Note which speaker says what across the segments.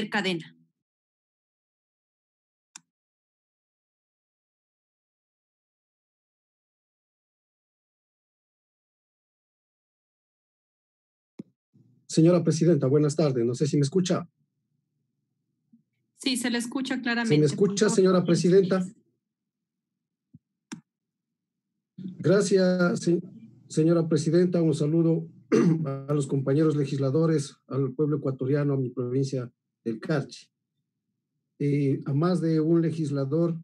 Speaker 1: Cadena.
Speaker 2: Señora presidenta, buenas tardes. No sé si me escucha.
Speaker 1: Sí, se le escucha claramente.
Speaker 2: ¿Se me escucha, señora presidenta? Gracias, señora presidenta. Un saludo a los compañeros legisladores, al pueblo ecuatoriano, a mi provincia del Carchi. A más de un legislador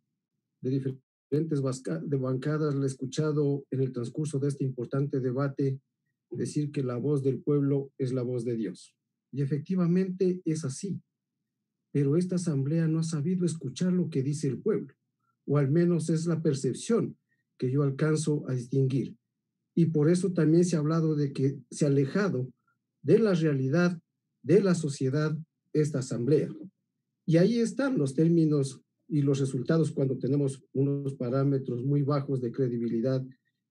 Speaker 2: de diferentes bancadas le he escuchado en el transcurso de este importante debate decir que la voz del pueblo es la voz de Dios. Y efectivamente es así. Pero esta asamblea no ha sabido escuchar lo que dice el pueblo, o al menos es la percepción que yo alcanzo a distinguir. Y por eso también se ha hablado de que se ha alejado de la realidad de la sociedad esta asamblea. Y ahí están los términos y los resultados cuando tenemos unos parámetros muy bajos de credibilidad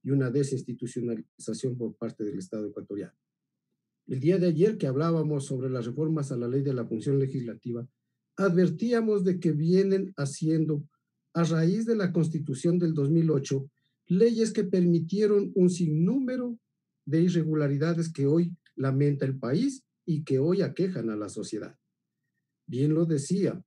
Speaker 2: y una desinstitucionalización por parte del Estado ecuatoriano. El día de ayer que hablábamos sobre las reformas a la ley de la función legislativa, advertíamos de que vienen haciendo, a raíz de la Constitución del 2008, leyes que permitieron un sinnúmero de irregularidades que hoy lamenta el país y que hoy aquejan a la sociedad. Bien lo decía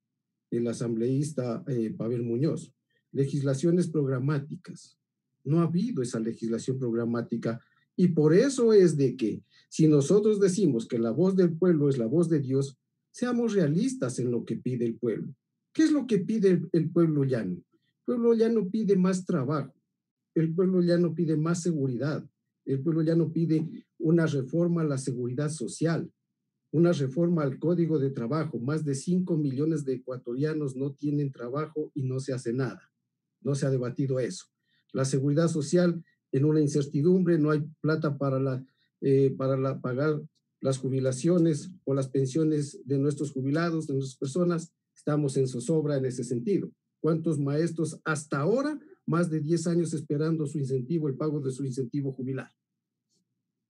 Speaker 2: el asambleísta Pavel Muñoz, legislaciones programáticas. No ha habido esa legislación programática y por eso es de que si nosotros decimos que la voz del pueblo es la voz de Dios, seamos realistas en lo que pide el pueblo. ¿Qué es lo que pide el pueblo llano? El pueblo llano pide más trabajo, el pueblo llano pide más seguridad, el pueblo llano pide una reforma a la seguridad social, una reforma al Código de Trabajo. Más de 5 millones de ecuatorianos no tienen trabajo y no se hace nada. No se ha debatido eso. La seguridad social en una incertidumbre, no hay plata para pagar las jubilaciones o las pensiones de nuestros jubilados, de nuestras personas. Estamos en zozobra en ese sentido. ¿Cuántos maestros hasta ahora, más de 10 años esperando su incentivo, el pago de su incentivo jubilar?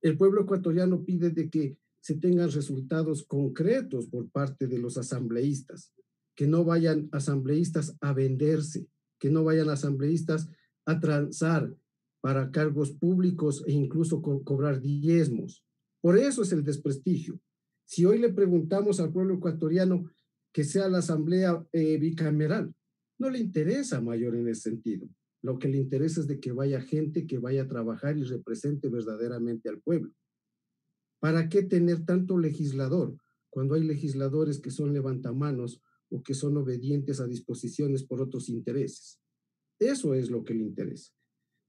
Speaker 2: El pueblo ecuatoriano pide de que se tengan resultados concretos por parte de los asambleístas, que no vayan asambleístas a venderse, que no vayan asambleístas a transar para cargos públicos e incluso cobrar diezmos. Por eso es el desprestigio. Si hoy le preguntamos al pueblo ecuatoriano que sea la asamblea bicameral, no le interesa mayor en ese sentido. Lo que le interesa es de que vaya gente que vaya a trabajar y represente verdaderamente al pueblo. ¿Para qué tener tanto legislador cuando hay legisladores que son levantamanos o que son obedientes a disposiciones por otros intereses? Eso es lo que le interesa.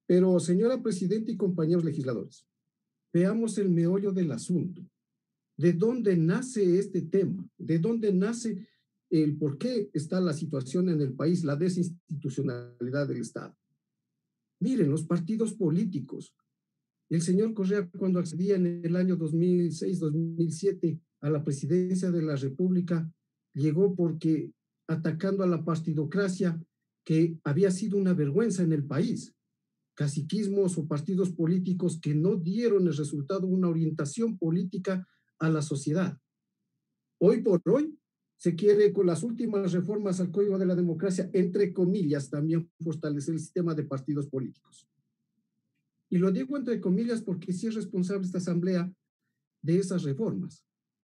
Speaker 2: Pero, señora presidenta y compañeros legisladores, veamos el meollo del asunto. ¿De dónde nace este tema? ¿De dónde nace el por qué está la situación en el país, la desinstitucionalidad del Estado? Miren, los partidos políticos. El señor Correa, cuando accedía en el año 2006-2007 a la presidencia de la República, llegó porque atacando a la partidocracia que había sido una vergüenza en el país, caciquismos o partidos políticos que no dieron el resultado, una orientación política a la sociedad. Hoy por hoy se quiere con las últimas reformas al Código de la Democracia, entre comillas, también fortalecer el sistema de partidos políticos. Y lo digo entre comillas porque sí es responsable esta asamblea de esas reformas.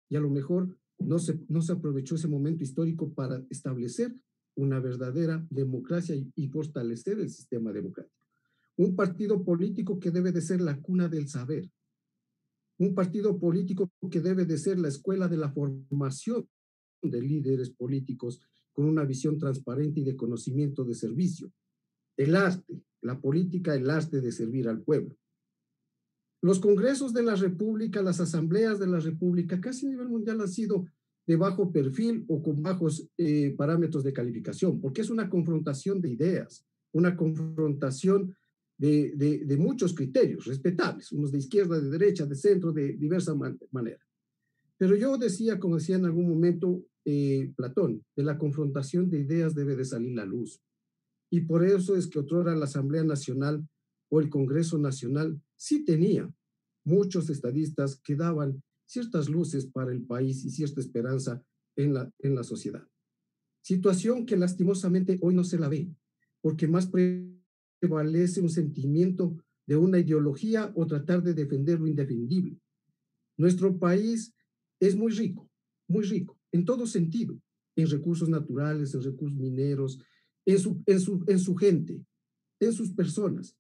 Speaker 2: Y a lo mejor no se aprovechó ese momento histórico para establecer una verdadera democracia y fortalecer el sistema democrático. Un partido político que debe de ser la cuna del saber. Un partido político que debe de ser la escuela de la formación de líderes políticos con una visión transparente y de conocimiento de servicio. El arte, la política, el arte de servir al pueblo. Los congresos de la República, las asambleas de la República, casi a nivel mundial han sido de bajo perfil o con bajos parámetros de calificación, porque es una confrontación de ideas, una confrontación de muchos criterios respetables, unos de izquierda, de derecha, de centro, de diversa manera. Pero yo decía, como decía en algún momento Platón, de la confrontación de ideas debe de salir la luz. Y por eso es que otrora la Asamblea Nacional o el Congreso Nacional sí tenía muchos estadistas que daban ciertas luces para el país y cierta esperanza en la sociedad. Situación que lastimosamente hoy no se la ve, porque más prevalece un sentimiento de una ideología o tratar de defender lo indefendible. Nuestro país es muy rico, en todo sentido, en recursos naturales, en recursos mineros, en su gente, en sus personas.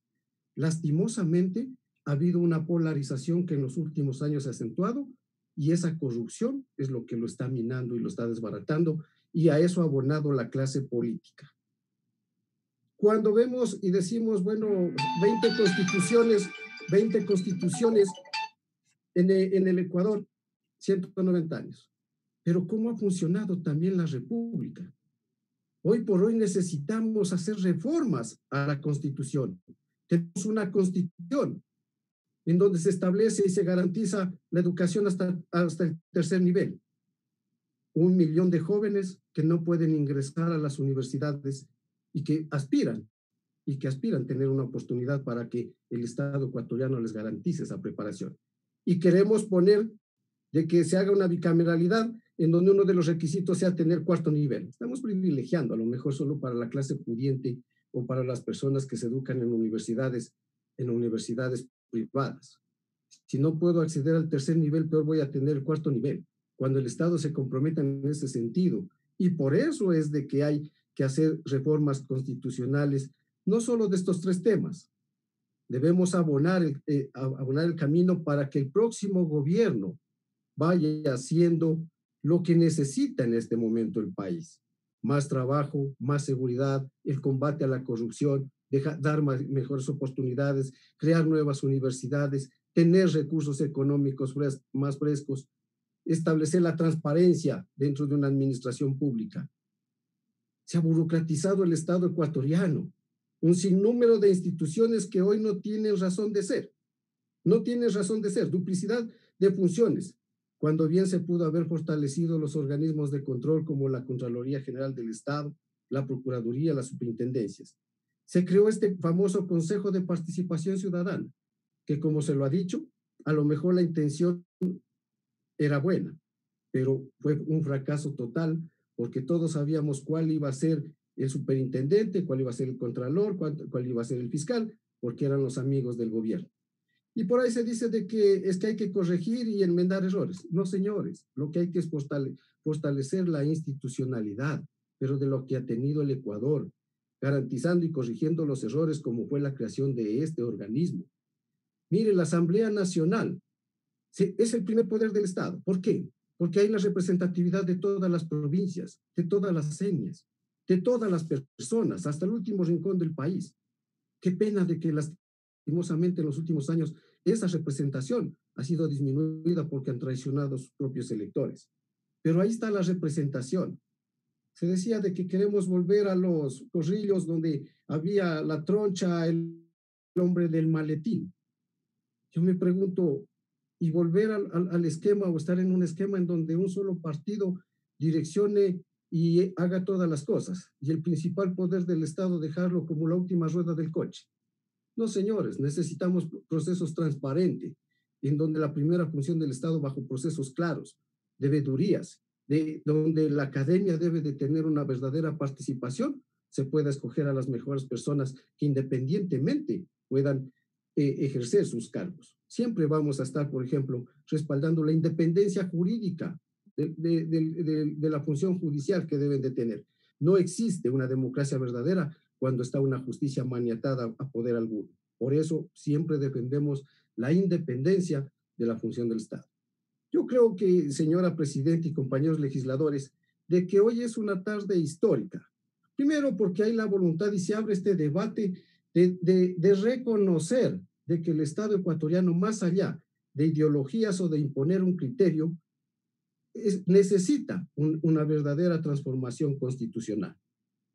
Speaker 2: Lastimosamente, ha habido una polarización que en los últimos años se ha acentuado y esa corrupción es lo que lo está minando y lo está desbaratando y a eso ha abonado la clase política. Cuando vemos y decimos, bueno, 20 constituciones en el Ecuador, 190 años. Pero ¿cómo ha funcionado también la República? Hoy por hoy necesitamos hacer reformas a la Constitución. Tenemos una Constitución en donde se establece y se garantiza la educación hasta el tercer nivel. 1 millón de jóvenes que no pueden ingresar a las universidades y que aspiran a tener una oportunidad para que el Estado ecuatoriano les garantice esa preparación. Y queremos poner de que se haga una bicameralidad en donde uno de los requisitos sea tener cuarto nivel. Estamos privilegiando a lo mejor solo para la clase pudiente o para las personas que se educan en universidades privadas. Si no puedo acceder al tercer nivel, peor voy a tener el cuarto nivel, cuando el Estado se comprometa en ese sentido. Y por eso es de que hay que hacer reformas constitucionales, no solo de estos tres temas. Debemos abonar el camino para que el próximo gobierno vaya haciendo lo que necesita en este momento el país. Más trabajo, más seguridad, el combate a la corrupción, dar mejores oportunidades, crear nuevas universidades, tener recursos económicos más frescos, establecer la transparencia dentro de una administración pública. Se ha burocratizado el Estado ecuatoriano, un sinnúmero de instituciones que hoy no tienen razón de ser. No tienen razón de ser, duplicidad de funciones, cuando bien se pudo haber fortalecido los organismos de control como la Contraloría General del Estado, la Procuraduría, las superintendencias. Se creó este famoso Consejo de Participación Ciudadana, que como se lo ha dicho, a lo mejor la intención era buena, pero fue un fracaso total porque todos sabíamos cuál iba a ser el superintendente, cuál iba a ser el contralor, cuál iba a ser el fiscal, porque eran los amigos del gobierno. Y por ahí se dice de que es que hay que corregir y enmendar errores. No, señores, lo que hay que es fortalecer la institucionalidad, pero de lo que ha tenido el Ecuador, garantizando y corrigiendo los errores como fue la creación de este organismo. Mire, la Asamblea Nacional es el primer poder del Estado. ¿Por qué? Porque hay la representatividad de todas las provincias, de todas las etnias, de todas las personas, hasta el último rincón del país. Qué pena de que lastimosamente en los últimos años esa representación ha sido disminuida porque han traicionado a sus propios electores. Pero ahí está la representación. Se decía de que queremos volver a los corrillos donde había la troncha, el hombre del maletín. Yo me pregunto, y volver al esquema o estar en un esquema en donde un solo partido direccione y haga todas las cosas, y el principal poder del Estado dejarlo como la última rueda del coche. No, señores, necesitamos procesos transparentes, en donde la primera función del Estado bajo procesos claros, de veedurías, donde la academia debe de tener una verdadera participación, se pueda escoger a las mejores personas que independientemente puedan ejercer sus cargos. Siempre vamos a estar, por ejemplo, respaldando la independencia jurídica de la función judicial que deben de tener. No existe una democracia verdadera cuando está una justicia maniatada a poder alguno. Por eso siempre defendemos la independencia de la función del Estado. Yo creo que, señora Presidenta y compañeros legisladores, de que hoy es una tarde histórica. Primero porque hay la voluntad y se abre este debate de reconocer de que el Estado ecuatoriano, más allá de ideologías o de imponer un criterio, necesita una verdadera transformación constitucional.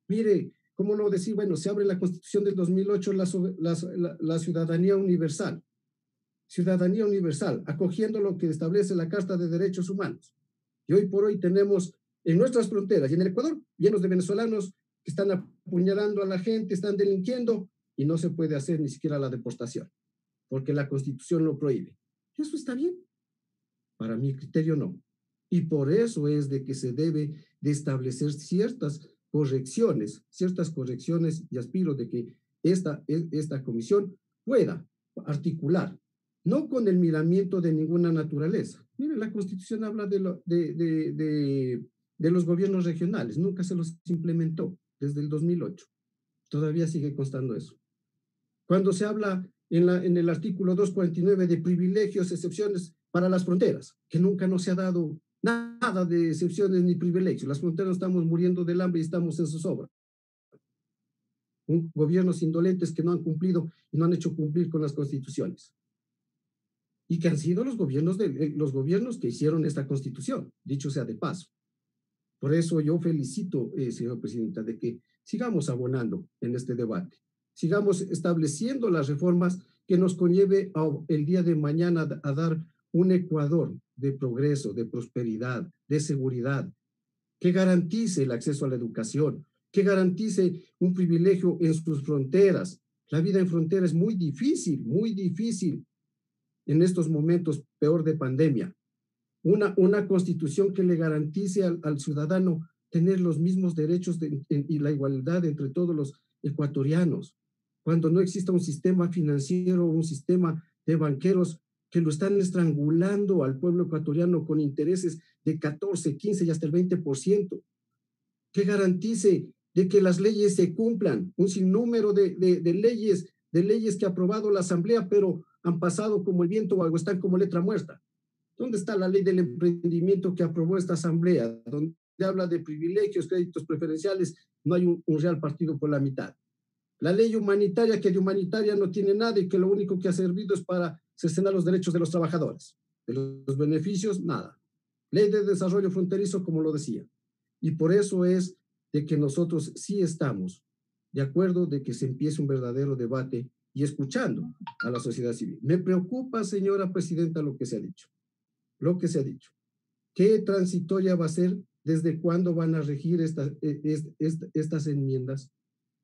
Speaker 2: Mire, ¿cómo no decir? Bueno, se abre la Constitución del 2008, la ciudadanía universal. Ciudadanía universal, acogiendo lo que establece la Carta de Derechos Humanos. Y hoy por hoy tenemos en nuestras fronteras y en el Ecuador llenos de venezolanos que están apuñalando a la gente, están delinquiendo y no se puede hacer ni siquiera la deportación, porque la Constitución lo prohíbe. ¿Eso está bien? Para mi criterio no. Y por eso es de que se debe de establecer ciertas correcciones, y aspiro de que esta comisión pueda articular, no con el miramiento de ninguna naturaleza. Miren, la Constitución habla de los gobiernos regionales, nunca se los implementó desde el 2008. Todavía sigue constando eso. Cuando se habla en el artículo 249 de privilegios, excepciones para las fronteras, que nunca nos se ha dado nada de excepciones ni privilegios. Las fronteras estamos muriendo del hambre y estamos en zozobra. Gobiernos indolentes que no han cumplido y no han hecho cumplir con las constituciones. Y que han sido los gobiernos que hicieron esta constitución, dicho sea de paso. Por eso yo felicito, señora presidenta, de que sigamos abonando en este debate, sigamos estableciendo las reformas que nos conlleve el día de mañana a dar un Ecuador de progreso, de prosperidad, de seguridad, que garantice el acceso a la educación, que garantice un privilegio en sus fronteras. La vida en frontera es muy difícil en estos momentos, peor de pandemia. Una constitución que le garantice al ciudadano tener los mismos derechos y la igualdad entre todos los ecuatorianos. Cuando no exista un sistema financiero, un sistema de banqueros que lo están estrangulando al pueblo ecuatoriano con intereses de 14, 15 y hasta el 20%, que garantice de que las leyes se cumplan, un sinnúmero de leyes que ha aprobado la Asamblea, pero han pasado como el viento o están como letra muerta. ¿Dónde está la ley del emprendimiento que aprobó esta Asamblea? Donde habla de privilegios, créditos preferenciales, no hay un real partido por la mitad. La ley humanitaria, que de humanitaria no tiene nada y que lo único que ha servido es para cercenar los derechos de los trabajadores. De los beneficios, nada. Ley de desarrollo fronterizo, como lo decía. Y por eso es de que nosotros sí estamos de acuerdo de que se empiece un verdadero debate y escuchando a la sociedad civil. Me preocupa, señora presidenta, lo que se ha dicho. ¿Qué transitoria va a ser? ¿Desde cuándo van a regir estas enmiendas?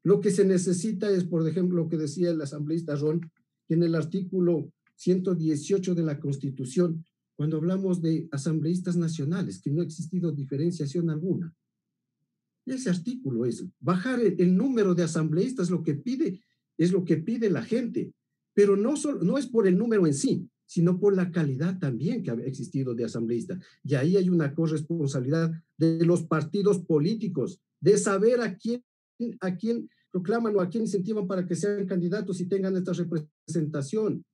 Speaker 2: Lo que se necesita es, por ejemplo, lo que decía el asambleísta Ron, que en el artículo 118 de la Constitución, cuando hablamos de asambleístas nacionales, que no ha existido diferenciación alguna. Ese artículo es bajar el número de asambleístas, es lo que pide la gente, pero no es por el número en sí, sino por la calidad también que ha existido de asambleístas. Y ahí hay una corresponsabilidad de los partidos políticos, de saber a quién proclaman o a quién incentivan para que sean candidatos y tengan esta representación.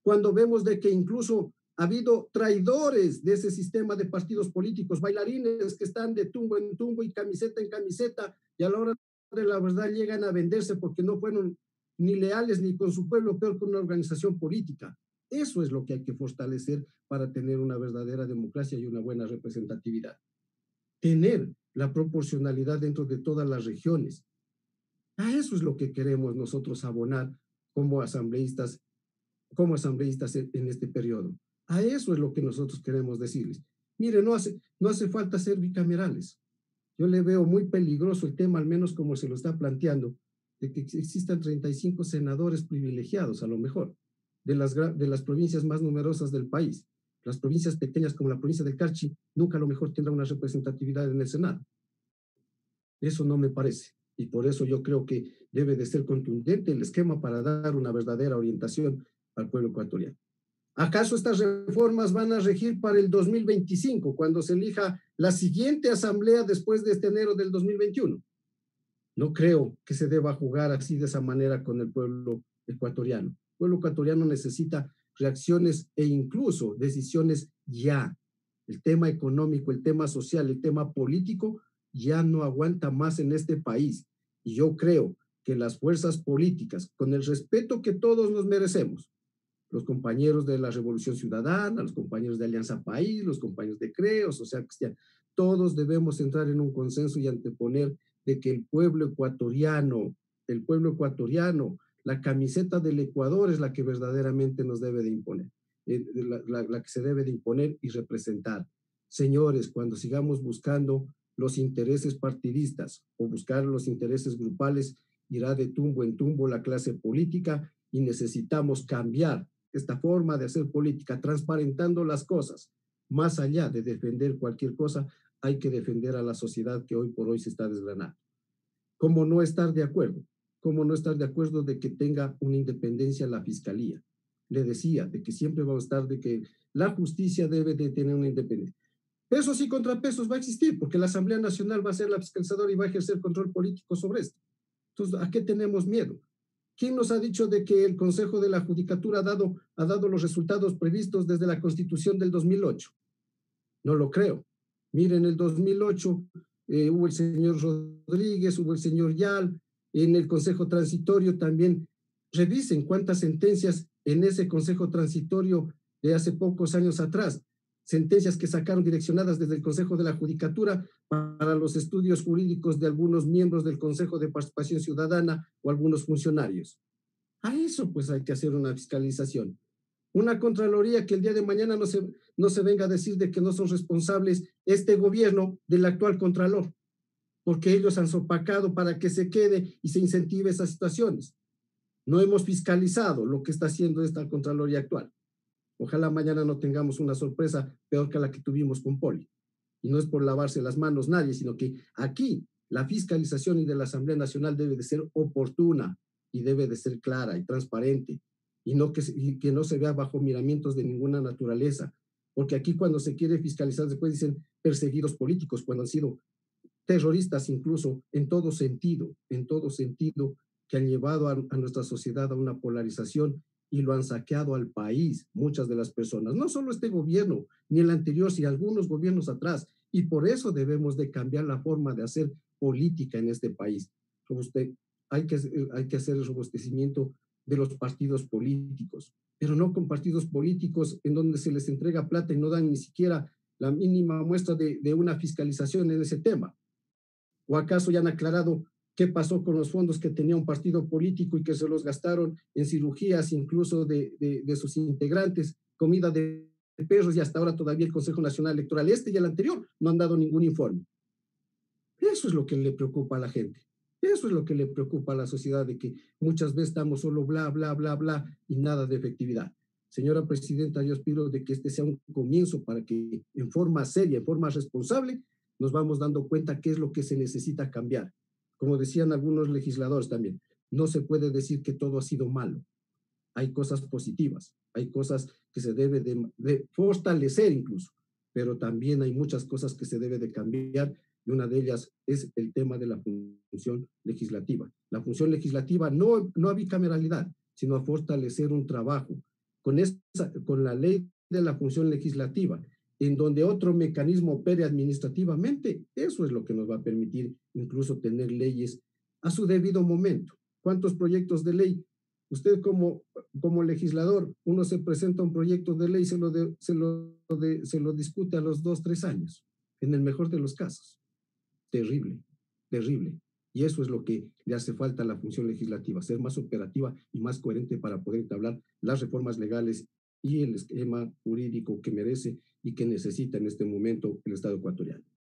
Speaker 2: Cuando vemos de que incluso ha habido traidores de ese sistema de partidos políticos, bailarines que están de tumbo en tumbo y camiseta en camiseta, y a la hora de la verdad llegan a venderse porque no fueron ni leales ni con su pueblo, peor con una organización política. Eso es lo que hay que fortalecer para tener una verdadera democracia y una buena representatividad. Tener la proporcionalidad dentro de todas las regiones. A eso es lo que queremos nosotros abonar como asambleístas en este periodo. A eso es lo que nosotros queremos decirles. Mire, no hace falta ser bicamerales. Yo le veo muy peligroso el tema, al menos como se lo está planteando, de que existan 35 senadores privilegiados, a lo mejor, de las provincias más numerosas del país. Las provincias pequeñas como la provincia del Carchi nunca a lo mejor tendrán una representatividad en el Senado. Eso no me parece. Y por eso yo creo que debe de ser contundente el esquema para dar una verdadera orientación al pueblo ecuatoriano. ¿Acaso estas reformas van a regir para el 2025, cuando se elija la siguiente asamblea después de este enero del 2021? No creo que se deba jugar así de esa manera con el pueblo ecuatoriano. El pueblo ecuatoriano necesita reacciones e incluso decisiones ya. El tema económico, el tema social, el tema político ya no aguanta más en este país. Y yo creo que las fuerzas políticas, con el respeto que todos nos merecemos, los compañeros de la Revolución Ciudadana, los compañeros de Alianza País, los compañeros de CREO, Social Cristiana, todos debemos entrar en un consenso y anteponer de que el pueblo ecuatoriano, la camiseta del Ecuador es la que verdaderamente nos debe de imponer, la que se debe de imponer y representar. Señores, cuando sigamos buscando los intereses partidistas o buscar los intereses grupales, irá de tumbo en tumbo la clase política y necesitamos cambiar esta forma de hacer política, transparentando las cosas, más allá de defender cualquier cosa, hay que defender a la sociedad que hoy por hoy se está desgranando. ¿Cómo no estar de acuerdo? ¿Cómo no estar de acuerdo de que tenga una independencia la fiscalía? Le decía de que siempre vamos a estar de que la justicia debe de tener una independencia. Pesos y contrapesos va a existir, porque la Asamblea Nacional va a ser la fiscalizadora y va a ejercer control político sobre esto. Entonces, ¿a qué tenemos miedo? ¿Quién nos ha dicho de que el Consejo de la Judicatura ha dado los resultados previstos desde la Constitución del 2008? No lo creo. Miren, en el 2008 hubo el señor Rodríguez, hubo el señor Yal, en el Consejo Transitorio también. Revisen cuántas sentencias en ese Consejo Transitorio de hace pocos años atrás, sentencias que sacaron direccionadas desde el Consejo de la Judicatura para los estudios jurídicos de algunos miembros del Consejo de Participación Ciudadana o algunos funcionarios. A eso pues hay que hacer una fiscalización. Una Contraloría que el día de mañana no se venga a decir de que no son responsables este gobierno del actual Contralor, porque ellos han sopacado para que se quede y se incentive esas situaciones. No hemos fiscalizado lo que está haciendo esta Contraloría actual. Ojalá mañana no tengamos una sorpresa peor que la que tuvimos con Poli. Y no es por lavarse las manos nadie, sino que aquí la fiscalización y de la Asamblea Nacional debe de ser oportuna y debe de ser clara y transparente y que no se vea bajo miramientos de ninguna naturaleza. Porque aquí cuando se quiere fiscalizar, después dicen perseguidos políticos, cuando han sido terroristas incluso en todo sentido, que han llevado a nuestra sociedad a una polarización y lo han saqueado al país, muchas de las personas, no solo este gobierno, ni el anterior, sino algunos gobiernos atrás, y por eso debemos de cambiar la forma de hacer política en este país. Hay que hacer el robustecimiento de los partidos políticos, pero no con partidos políticos en donde se les entrega plata y no dan ni siquiera la mínima muestra de una fiscalización en ese tema. ¿O acaso ya han aclarado qué pasó con los fondos que tenía un partido político y que se los gastaron en cirugías incluso de sus integrantes, comida de perros, y hasta ahora todavía el Consejo Nacional Electoral, este y el anterior, no han dado ningún informe? Eso es lo que le preocupa a la gente. Eso es lo que le preocupa a la sociedad, de que muchas veces estamos solo bla, bla, bla, bla y nada de efectividad. Señora Presidenta, yo espero de que este sea un comienzo para que en forma seria, en forma responsable, nos vamos dando cuenta qué es lo que se necesita cambiar. Como decían algunos legisladores también, no se puede decir que todo ha sido malo. Hay cosas positivas, hay cosas que se debe de fortalecer incluso, pero también hay muchas cosas que se debe de cambiar y una de ellas es el tema de la función legislativa. La función legislativa no a bicameralidad, sino a fortalecer un trabajo con la ley de la función legislativa, en donde otro mecanismo opere administrativamente. Eso es lo que nos va a permitir incluso tener leyes a su debido momento. ¿Cuántos proyectos de ley? Usted como legislador, uno se presenta un proyecto de ley, se lo discute a los 2, 3 años, en el mejor de los casos. Terrible, terrible. Y eso es lo que le hace falta a la función legislativa, ser más operativa y más coherente para poder entablar las reformas legales y el esquema jurídico que merece y que necesita en este momento el Estado ecuatoriano.